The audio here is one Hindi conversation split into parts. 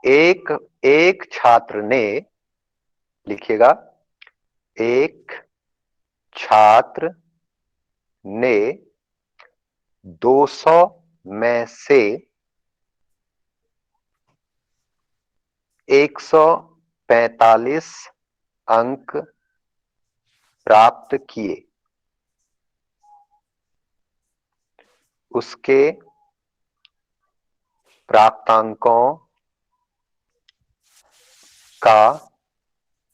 एक एक छात्र ने, लिखिएगा, एक छात्र ने 200 में से 145 अंक प्राप्त किए। उसके प्राप्तांकों का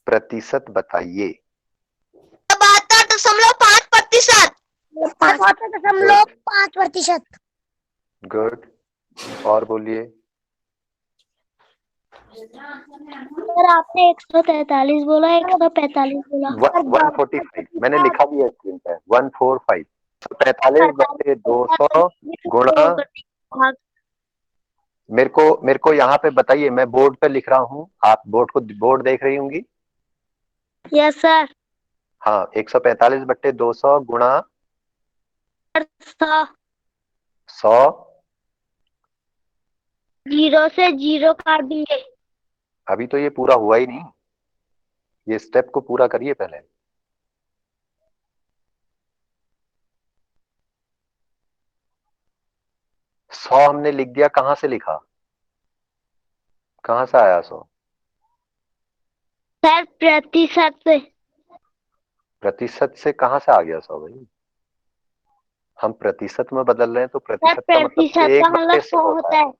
प्रतिशत बताइए। 72.5%। 72.5%। गुड। और बोलिए। सर आपने 143 बोला, 145 बोला। 145 मैंने लिखा भी है स्क्रीन पे, 145। 45/200 गुणा, मेरे को यहाँ पे बताइए, मैं बोर्ड पे लिख रहा हूँ, आप बोर्ड देख रही होंगी। Yes sir. हाँ, 145/200 गुणा 100। 100। 0 से 0 काट देंगे। अभी तो ये पूरा हुआ ही नहीं, ये स्टेप को पूरा करिए पहले। 100 हमने लिख दिया, कहां से लिखा, कहां से आया 100? सर प्रतिशत से। प्रतिशत से कहां से आ गया 100 भाई? हम प्रतिशत में बदल रहे हैं, तो सर प्रतिशत का मतलब तो प्रतिशत का 1/100 100 होता होता है। है।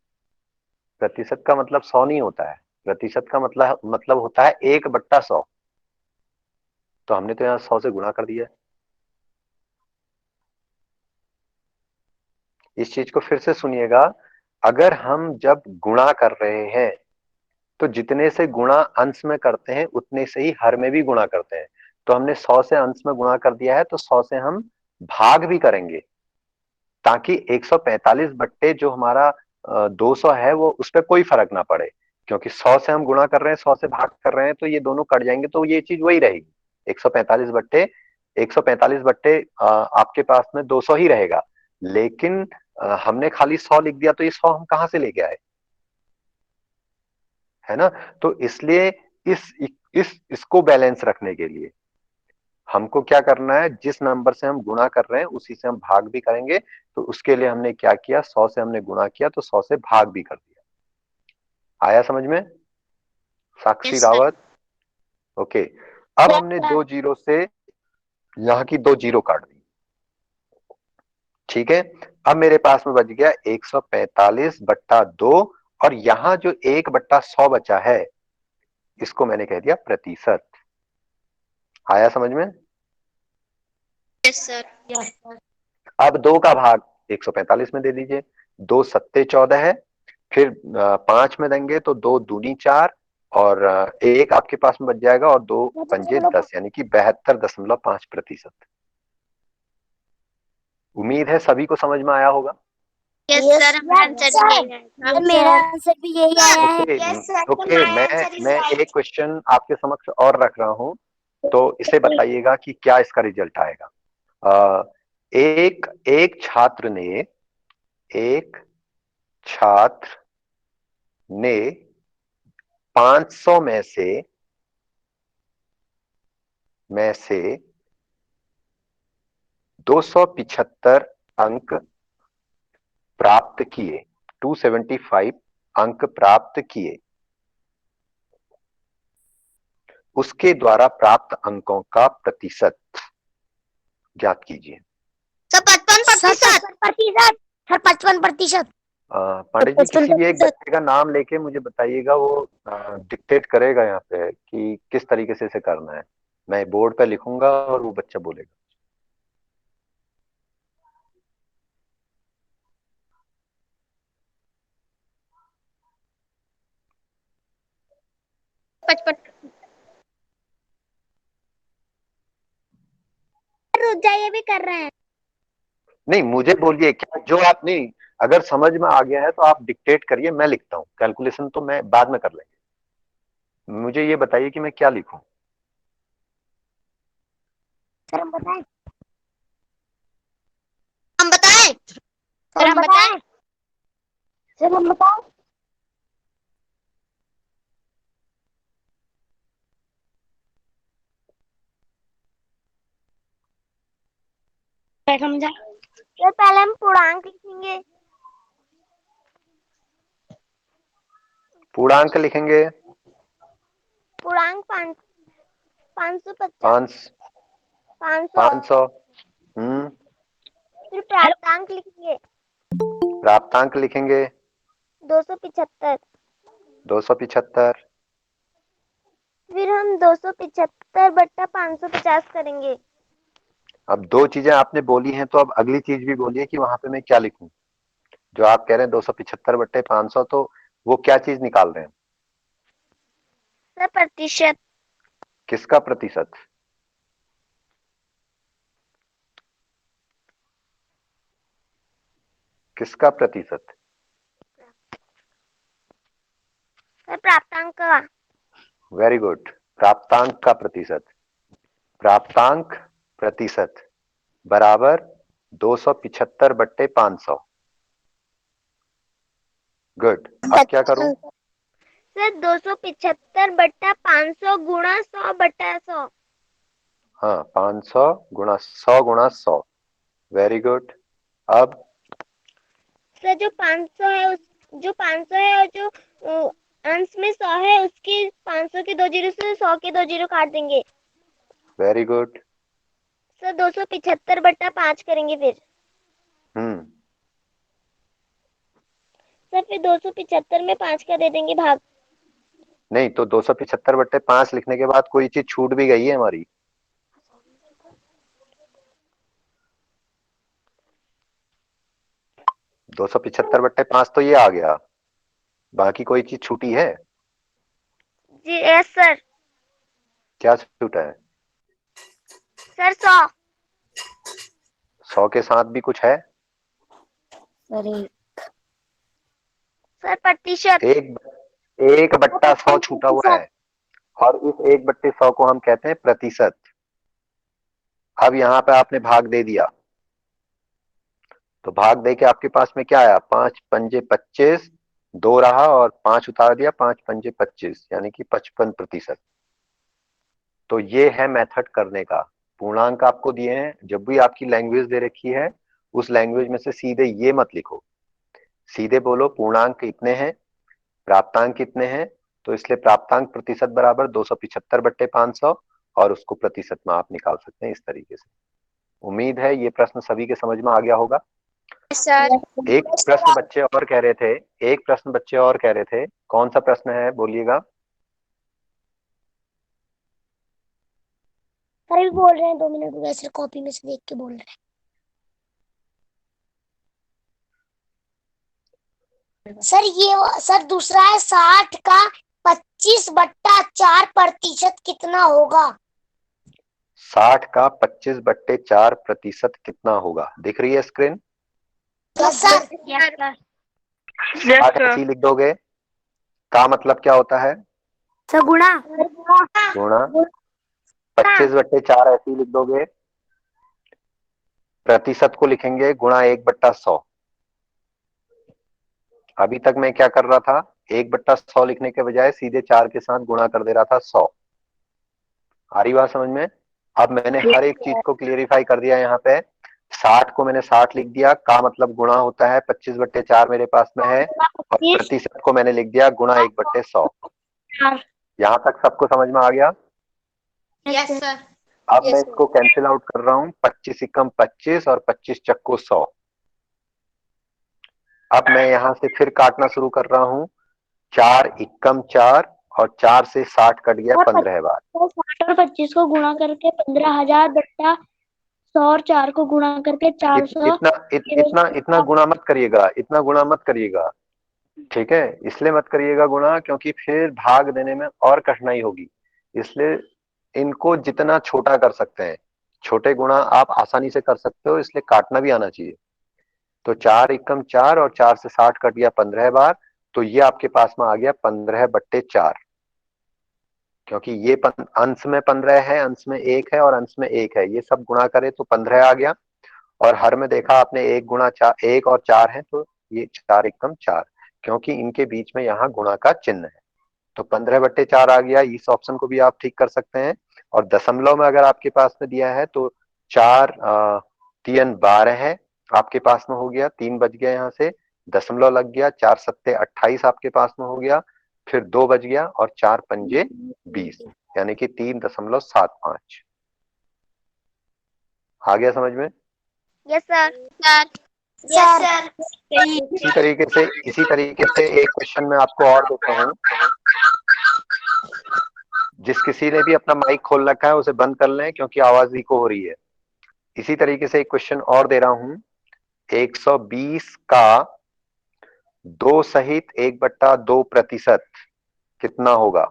प्रतिशत का मतलब 100 नहीं होता है, प्रतिशत का मतलब होता है 1/100। तो हमने तो यहाँ 100 से गुणा कर दिया है। इस चीज को फिर से सुनिएगा, अगर हम जब गुणा कर रहे हैं तो जितने से गुणा अंश में करते हैं उतने से ही हर में भी गुणा करते हैं। तो हमने 100 से अंश में गुणा कर दिया है, तो 100 से हम भाग भी करेंगे, ताकि 145 बट्टे जो हमारा 200 है वो उस पर कोई फर्क ना पड़े। क्योंकि 100 से हम गुणा कर रहे हैं, 100 से भाग कर रहे हैं, तो ये दोनों कट जाएंगे, तो ये चीज वही रहेगी। 145 बट्टे आपके पास में 200 ही रहेगा। लेकिन हमने खाली 100 लिख दिया, तो ये 100 हम कहां से लेके आए, है ना? तो इसलिए इसको बैलेंस रखने के लिए हमको क्या करना है, जिस नंबर से हम गुणा कर रहे हैं उसी से हम भाग भी करेंगे। तो उसके लिए हमने क्या किया, 100 से हमने गुणा किया तो 100 से भाग भी कर दिया। आया समझ में, साक्षी रावत? ओके। अब हमने 2 जीरो से यहाँ की 2 जीरो काट दी, ठीक है। अब मेरे पास में बच गया 145/2, और यहां जो 1/100 बचा है, इसको मैंने कह दिया प्रतिशत। आया समझ में? Yes sir. अब 2 का भाग 145 में दे दीजिए। 2 सत्ते 14 है, फिर 5 में देंगे तो 2 दूनी 4, और 1 आपके पास में बच जाएगा, और 2 पंजे 10, यानी कि 72.5%। उम्मीद है सभी को समझ में आया होगा। यस सर, हमारा आंसर यही है। मेरा आंसर भी यही आया है। Okay. Yes sir, okay, my answer is मैं राइट। एक क्वेश्चन आपके समक्ष और रख रहा हूं, तो इसे बताइएगा कि क्या इसका रिजल्ट आएगा। एक एक छात्र ने एक छात्र ने 500 में से 275 अंक प्राप्त किए, 275 अंक प्राप्त किए। उसके द्वारा प्राप्त अंकों का प्रतिशत ज्ञात कीजिए। सर 55%। 55%। सर 55%। पांडे जी, किसी भी एक बच्चे का नाम लेके मुझे बताइएगा, वो डिक्टेट करेगा यहाँ पे कि किस तरीके से इसे करना है। मैं बोर्ड पे लिखूंगा और वो बच्चा बोलेगा। 55। रुद्रा ये भी कर रहे हैं। नहीं, मुझे बोलिए क्या जो आप नहीं, अगर समझ में आ गया है तो आप डिक्टेट करिए, मैं लिखता हूँ। कैलकुलेशन तो मैं बाद में कर लेंगे। मुझे ये बताइए कि मैं क्या लिखूं। सर हम बताएं। हम बताएं। सर हम बताएं। सर हम बताएं। समझा। सर पहले हम पूर्णांक लिखेंगे। पूर्णांक लिखेंगे। पूर्णांक 550 500। 500। 500। फिर प्राप्तांक लिखेंगे। प्राप्तांक लिखेंगे। 275। 275। फिर हम 275/550 करेंगे। अब दो चीजें आपने बोली हैं, तो अब अगली चीज भी बोलिए कि वहां पे मैं क्या लिखूं। जो आप कह रहे हैं 275/500, तो वो क्या चीज निकाल रहे हैं? सर प्रतिशत। किसका प्रतिशत? किसका प्रतिशत? सर प्राप्तांक का। Very good. प्राप्तांक का प्रतिशत। प्राप्तांक प्रतिशत बराबर 275/500। गुड। अब क्या करूं? सर 275/500 गुणा 100/100। हाँ, 500 गुणा 100 वेरी गुड। अब सर जो 500 है और जो अंश में 100 है, उसकी 500 के 2 जीरो से 100 के 2 जीरो काट देंगे। Very good. सर 275/5 करेंगे फिर। हम्म। सर फिर 275 में 5 का दे देंगे भाग। नहीं, तो 275/5 लिखने के बाद कोई चीज छूट भी गई है हमारी। 275/5 तो ये आ गया, बाकी कोई चीज छूटी है? जी यस सर। क्या छूटा है? सर 100। 100 के साथ भी कुछ है? सर प्रतिशत। एक 1/100 छूटा हुआ है, और इस 1/100 को हम कहते हैं प्रतिशत। अब यहां पे आपने भाग दे दिया, तो भाग दे के आपके पास में क्या आया? 5×5 = 25, 2 रहा और 5 उतार दिया, 5×5 = 25, यानी कि 55%। तो ये है मेथड करने का। पूर्णांक आपको दिए हैं, जब भी आपकी लैंग्वेज दे रखी है, उस लैंग्वेज में से सीधे ये मत लिखो, सीधे बोलो पूर्णांक इतने हैं, प्राप्तांक कितने हैं। तो इसलिए प्राप्तांक प्रतिशत बराबर 275/500, और उसको प्रतिशत में आप निकाल सकते हैं इस तरीके से। उम्मीद है ये प्रश्न सभी के समझ में आ गया होगा। सर एक प्रश्न बच्चे और कह रहे थे, एक प्रश्न बच्चे और कह रहे थे, कौन सा प्रश्न है बोलिएगा। अरे बोल रहे हैं 2 मिनट हुए, सिर्फ कॉपी में से देख के बोल रहे हैं। सर दूसरा है 60 का 25/4 प्रतिशत कितना होगा? 60 का 25/4 प्रतिशत कितना होगा? दिख रही है स्क्रीन? सर 60 ऐसे ही लिख दोगे। का मतलब क्या होता है? सर गुणा। गुणा। 25/4 ऐसे ही लिख दोगे। प्रतिशत को लिखेंगे गुणा 1/100। अभी तक मैं क्या कर रहा था? 1/100 लिखने के बजाय सीधे 4 के साथ गुणा कर दे रहा था 100। आ रही बात समझ में? अब मैंने हर एक चीज को क्लियरिफाई कर दिया यहाँ पे। 60 को मैंने 60 लिख दिया, का मतलब गुणा होता है, 25/4 मेरे पास में है, और प्रतिशत को मैंने लिख दिया गुणा 1/100। यहाँ तक सबको समझ में आ गया? Yes sir. अब मैं इसको कैंसिल आउट कर रहा हूं। 25 एकम 25 और 25 चक्को 100। अब मैं यहां से फिर काटना शुरू कर रहा हूं। 4 एकम 4, और 4 से 60 कट गया 15 बार। 60 और 25 को गुणा करके 15,000/100 और 4 को गुणा करके 400। इतना गुणा मत करिएगा, इतना गुणा मत करिएगा, ठीक है? इसलिए मत करिएगा गुणा, क्योंकि फिर भाग देने में और कठिनाई होगी। इसलिए इनको जितना छोटा कर सकते हैं, छोटे गुणा आप आसानी से कर सकते हो, इसलिए काटना भी आना चाहिए। तो 4 एकम 4, और 4 से 60 कट गया 15 बार, तो ये आपके पास में आ गया 15/4। क्योंकि ये अंश में 15 है, अंश में 1 है, और अंश में 1 है, ये सब गुणा करे तो 15 आ गया। और हर में देखा आपने 1 1 और 4 है, तो ये 4 एकम 4, क्योंकि इनके बीच में यहाँ गुणा का चिन्ह है। तो 15/4 आ गया। इस ऑप्शन को भी आप ठीक कर सकते हैं। और दशमलव में अगर आपके पास में दिया है तो 4 3 12 है आपके पास में हो गया, 3 बच गया, यहाँ से दशमलव लग गया, 4 सत्ते 28 आपके पास में हो गया, फिर 2 बच गया और 4 पंजे 20, यानी कि 3.75। आ गया समझ में? Yes sir. Sir yes sir इसी तरीके से एक क्वेश्चन मैं आपको और देता हूँ। जिस किसी ने भी अपना माइक खोल रखा है उसे बंद कर लें, क्योंकि आवाज इको हो रही है। इसी तरीके से एक क्वेश्चन और दे रहा हूं। 120 का 2 सहित 1/2% कितना होगा?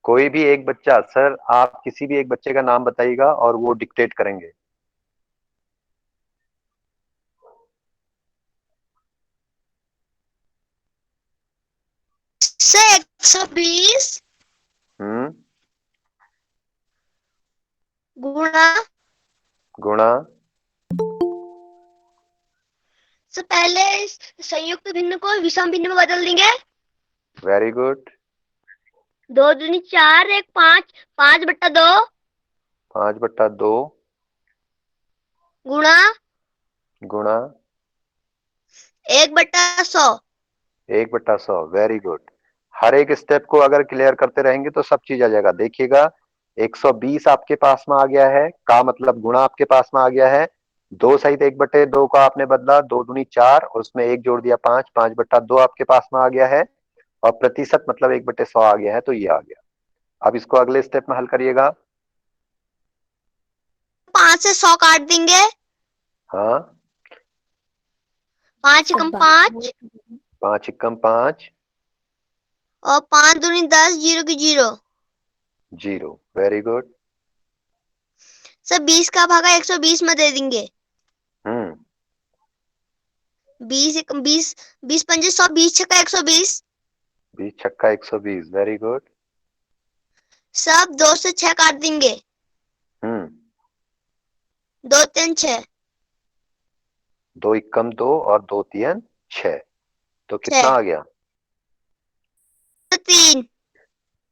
कोई भी एक बच्चा, सर आप किसी भी एक बच्चे का नाम बताइएगा और वो डिक्टेट करेंगे। सर 120 गुणा गुणा सर पहले संयुक्त भिन्न को विषम भिन्न में बदल देंगे। Very good. 2 दूनी 4, 1 5, 5/2 5/2 गुणा गुणा 1/100। 1/100। Very good. हर एक स्टेप को अगर क्लियर करते रहेंगे तो सब चीज आ जाएगा। देखिएगा 120 आपके पास में आ गया है, का मतलब गुणा आपके पास में आ गया है। 2 सहित 1/2 का आपने बदला, 2 दूनी 4 और उसमें 1 जोड़ दिया 5, 5/2 आपके पास में आ गया है, और प्रतिशत मतलब 1/100 आ गया है, तो ये आ गया। अब इसको अगले स्टेप में हल करिएगा। 5 से 100 काट देंगे। हाँ, 5 एकम 5 5 एकम 5 और 5 दूनी 10, 0 की 0। 0। Very good. सर 20 का भागा 120 में दे देंगे। 20 एकम 20, 20 पंजे 100, 20 छक्का 120। 20 छक्का 120। Very good. सब 2 से 6 काट देंगे। 2 3 6। 2 एकम 2 और 2 3 6, तो कितना आ गया? 3।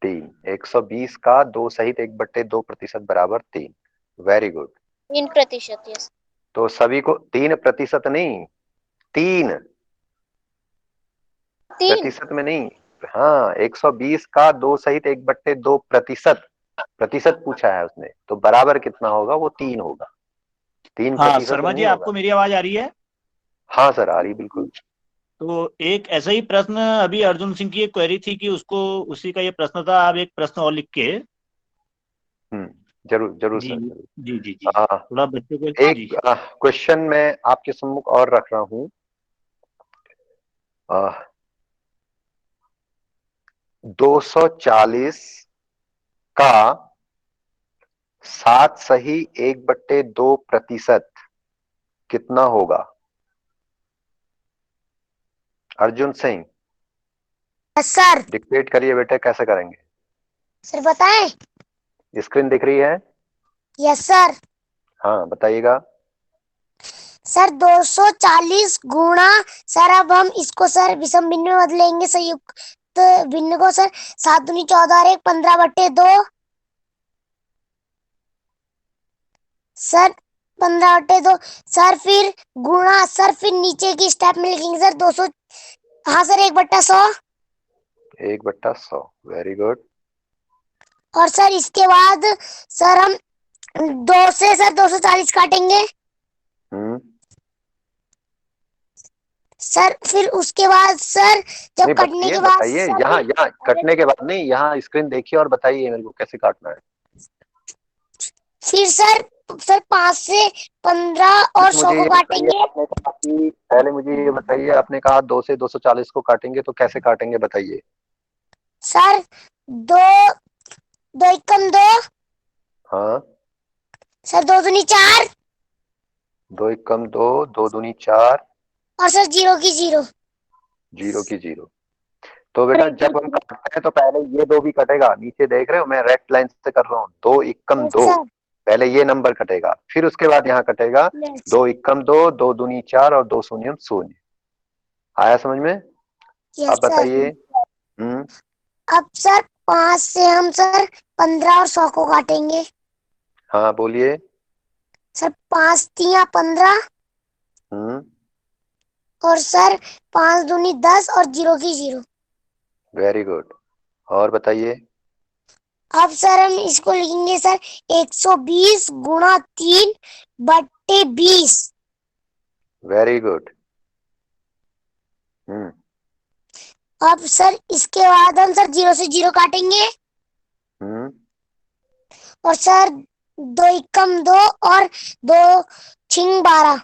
3। 120 का 2 सहित 1/2% बराबर 3। Very good. 3%। यस। तो सभी को 3% नहीं, 3 प्रतिशत में नहीं। हाँ, 120 का 2 सहित 1/2% प्रतिशत पूछा है उसने, तो बराबर कितना होगा? वो 3 होगा। 3% शर्मा जी, नहीं होगा। आपको मेरी आवाज आ रही है? हाँ सर, आ रही बिल्कुल। तो एक ऐसा ही प्रश्न अभी अर्जुन सिंह की एक क्वेरी थी कि उसको उसी का ये प्रश्न था। आप एक प्रश्न और लिख के। जरूर जरूर जी सर, जरूर। जी जी जी, हाँ, थोड़ा बच्चों को एक जी। क्वेश्चन मैं आपके सम्मुख और रख रहा हूं। 240 का 7 सही 1/2% कितना होगा? अर्जुन सिंह, सर। डिक्टेट करिए बेटे, कैसे करेंगे? सर बताएं? स्क्रीन दिख रही है? Yes sir. हाँ, बताइएगा। सर 240 गुणा, सर अब हम इसको सर विषम भिन्न में बदलेंगे संयुक्त भिन्न को सर। 7 दूनी 14 और 1 15/2 सर। 15/2 सर, फिर गुणा सर, फिर नीचे की स्टेप में लिखेंगे सर 200। हाँ सर, 1/100। 1/100। Very good. और सर इसके बाद सर हम 2 से सर 240 काटेंगे सर। फिर उसके बाद सर जब नहीं, कटने के बाद बताइए। यहाँ यहाँ कटने के बाद नहीं, यहाँ स्क्रीन देखिए और बताइए मेरे को कैसे काटना है। फिर सर 5 से 15 और 100 को काटेंगे। आपने कहा कि पहले मुझे ये बताइए, आपने कहा 2 से 240 को काटेंगे, तो कैसे काटेंगे बताइए। सर 2 2 एकम 2 हाँ, सर, 2 दूनी 4 2 एकम 2, 2 दूनी 4 और सर 0 की 0। 0 की 0। तो बेटा जब हम काटते हैं तो पहले ये 2 भी कटेगा। नीचे देख रहे हो, मैं रेड लाइन से कर रहा हूँ। 2 एकम 2, सर पहले ये नंबर कटेगा, फिर उसके बाद यहाँ कटेगा 2 एकम 2, 2 दूनी 4 और 2 शून्यम 0। आया समझ में? यस अब सर। बताइए। अब सर 5 से हम सर 15 और 100 को काटेंगे। हाँ बोलिए। सर 5 तिया 15 और सर 5 दूनी 10 और 0 की 0। Very good. और बताइए। अब सर हम इसको लिखेंगे सर 120 गुणा 3 बट्टे 20। Very good. अब सर इसके बाद हम सर 0 से 0 काटेंगे और सर 2 एकम 2 और 2 छिंग 12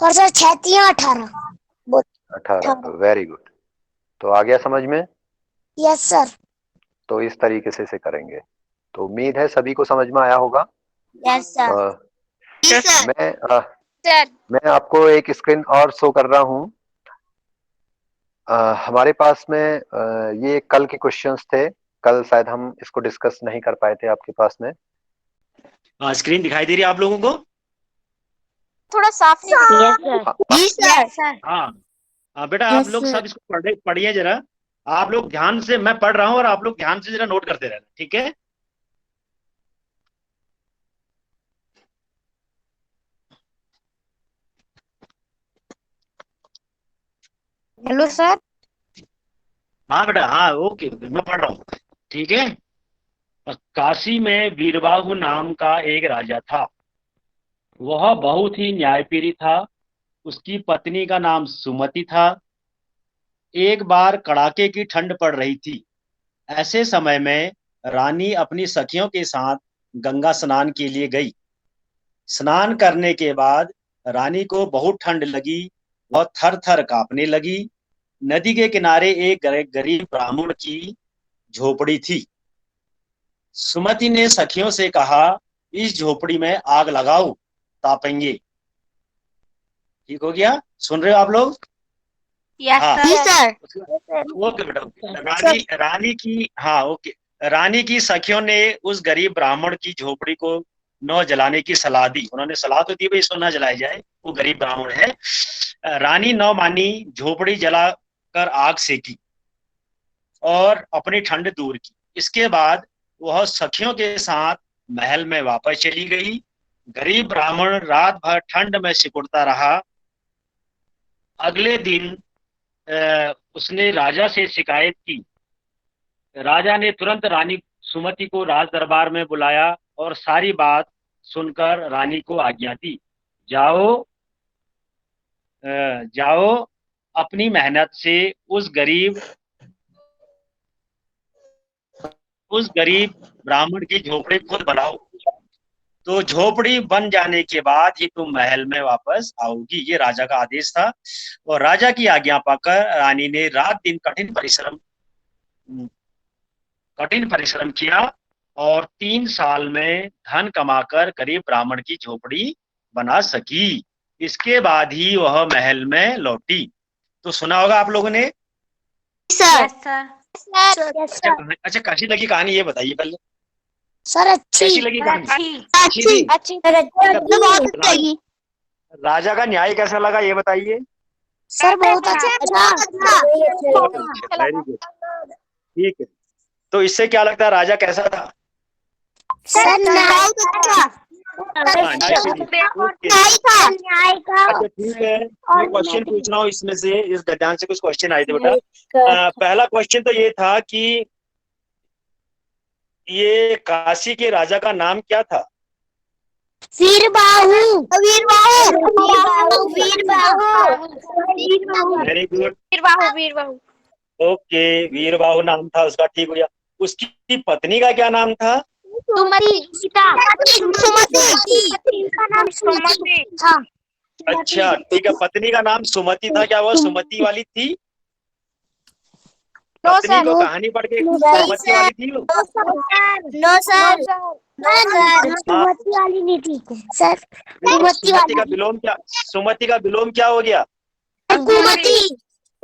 और सर 6 तिया 18। 18। Very good. तो आ गया समझ में? Yes sir. तो इस तरीके से करेंगे। तो उम्मीद है सभी को समझ में आया होगा। Yes sir. मैं आपको एक स्क्रीन और शो कर रहा हूँ। हमारे पास में ये कल के क्वेश्चंस थे। कल शायद हम इसको डिस्कस नहीं कर पाए थे आपके पास में। स्क्रीन दिखाई दे रही है आप लोगों को? थोड़ा साफ नहीं यस सर। हाँ बेटा, आप लोग सब इसको पढ़िए जरा। आप लोग ध्यान से, मैं पढ़ रहा हूँ और आप लोग ध्यान से जरा नोट करते रहना, ठीक है? Hello sir. हाँ बेटा, हाँ ओके, मैं पढ़ रहा हूँ, ठीक है? काशी में वीरबाहु नाम का एक राजा था। वह बहुत ही न्यायप्रिय था। उसकी पत्नी का नाम सुमति था। एक बार कड़ाके की ठंड पड़ रही थी। ऐसे समय में रानी अपनी सखियों के साथ गंगा स्नान के लिए गई। स्नान करने के बाद रानी को बहुत ठंड लगी। वह थर थर कांपने लगी। नदी के किनारे एक गरीब ब्राह्मण की झोपड़ी थी। सुमति ने सखियों से कहा, इस झोपड़ी में आग लगाओ, तापेंगे। ठीक हो गया? सुन रहे हो आप लोग? सर। ओके बेटा। रानी की सखियों ने उस गरीब ब्राह्मण की झोपड़ी को न जलाने की सलाह दी। उन्होंने सलाह तो दी भाई इसको न जलाया जाए, वो गरीब ब्राह्मण है। रानी न मानी, झोपड़ी जलाकर आग सेकी और अपनी ठंड दूर की। इसके बाद वह सखियों के साथ महल में वापस चली गई। गरीब ब्राह्मण रात भर ठंड में सिकुड़ता रहा। अगले दिन उसने राजा से शिकायत की। राजा ने तुरंत रानी सुमति को राज दरबार में बुलाया और सारी बात सुनकर रानी को आज्ञा दी, जाओ जाओ, अपनी मेहनत से उस गरीब ब्राह्मण की झोपड़ी खुद बनाओ। तो झोपड़ी बन जाने के बाद ही तुम महल में वापस आओगी। ये राजा का आदेश था। और राजा की आज्ञा पाकर रानी ने रात दिन कठिन परिश्रम किया और 3 साल में धन कमाकर गरीब ब्राह्मण की झोपड़ी बना सकी। इसके बाद ही वह महल में लौटी। तो सुना होगा आप लोगों ने? सर। अच्छा, कैसी लगी कहानी ये बताइए पहले। सर अच्छी। कैसी लगी कहानी? अच्छी बहुत अच्छी। राजा का न्याय कैसा लगा ये बताइए। सर बहुत अच्छा। वेरी गुड, ठीक है। तो इससे क्या लगता है राजा कैसा था? सर न्याय था। न्याय का। अच्छा ठीक है, मैं क्वेश्चन पूछ रहा हूँ इसमें से, इस गद्यांश से कुछ क्वेश्चन आए थे बेटा। पहला क्वेश्चन तो ये था कि ये काशी के राजा का नाम क्या था? Veerabahu. Very good. Veerabahu. Okay, Veerabahu नाम था उसका, ठीक हो गया। उसकी पत्नी का क्या नाम था? अच्छा ठीक है, पत्नी का नाम सुमति था। क्या वह सुमति वाली थी? पत्नी को कहानी पढ़ के सुमति वाली थी वो? नो सर, सुमति वाली नहीं थी सर। सुमति का विलोम क्या हो गया?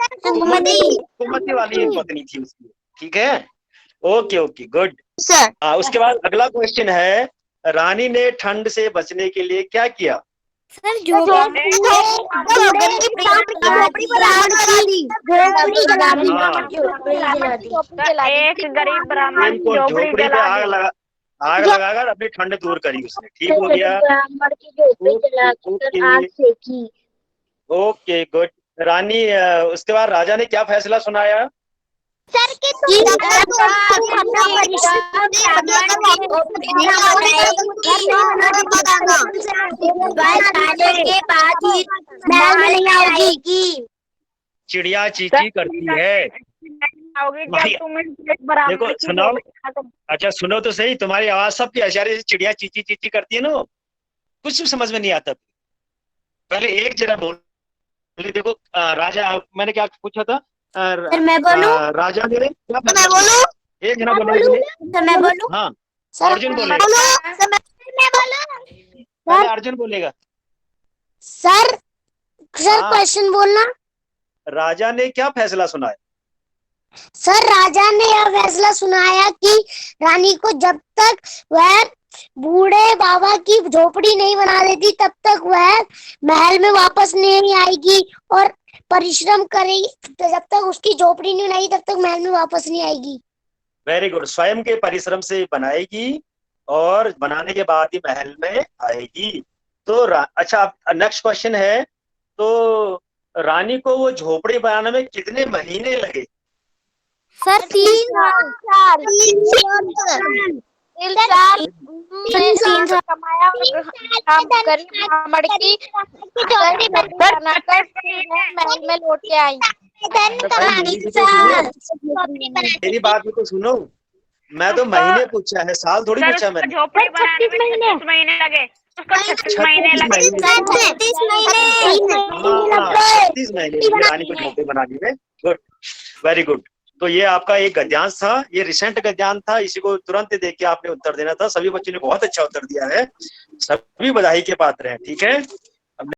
सुमति वाली पत्नी थी उसकी, ठीक है। Okay okay good sir. उसके बाद अगला क्वेश्चन है, रानी ने ठंड से बचने के लिए क्या किया? सर झोपड़ी एक गरीब ब्राह्मण इनको झोपड़ी झोपड़ी पे जला आग दी। लगा, आग लगाकर अपनी ठंड दूर करी उसने। ठीक हो गया। ब्राह्मण की झोपड़ी जलाकर आग सेकी। Okay good. रानी, उसके बाद राजा ने क्या फैसला सुनाया? सर के चिड़िया चींची करती है। आओगे भाई, जब तुम एक ब्राह्मण देखो, की सुनाओ। झोपड़ी जला- अच्छा सुनो तो सही, तुम्हारी आवाज सबकी इशारे से चिड़िया चींची चींची करती है ना, कुछ भी समझ में नहीं आता। पहले एक जरा बोले, देखो राजा, मैंने क्या पूछा था? सर मैं बोलूं? राजा ने क्या मैं फैसला बोलूं? सुनाया? एक जना बोले। सर मैं बोलूं? हाँ, सर अर्जुन बोले। पहले अर्जुन बोलेगा। सर हाँ। क्वेश्चन बोलना। राजा ने क्या फैसला सुनाया? सर राजा ने यह फैसला सुनाया कि रानी को जब तक वह बूढ़े बाबा की झोपड़ी नहीं बना देती तब तक वह महल में वापस नहीं आएगी, और परिश्रम करेगी तो जब तक उसकी झोपड़ी नहीं बनाई तब तक महल में वापस नहीं आएगी। Very good. स्वयं के परिश्रम से बनाएगी और बनाने के बाद ही महल में आएगी। तो अच्छा, नेक्स्ट क्वेश्चन है, तो रानी को वो झोपड़ी बनाने में कितने महीने लगे? सर 3 साल। 3 साल कमाया और काम गरीब ब्राह्मण की झोपड़ी बनाकर महल में लौट के आई। मेरी बात भी तो सुनो, मैं तो महीने पूछा है, साल थोड़ी पूछा मैंने। झोपड़ी बनाने में 36 महीने लगे। उसको 36 महीने लगे। 36 महीने। 36 महीने रानी को झोपड़ी बनाने में। Good, very good. तो ये आपका एक गद्यांश था, ये रिसेंट गद्यांश था, इसी को तुरंत देख के आपने उत्तर देना था। सभी बच्चों ने बहुत अच्छा उत्तर दिया है, सभी बधाई के पात्र हैं। ठीक है।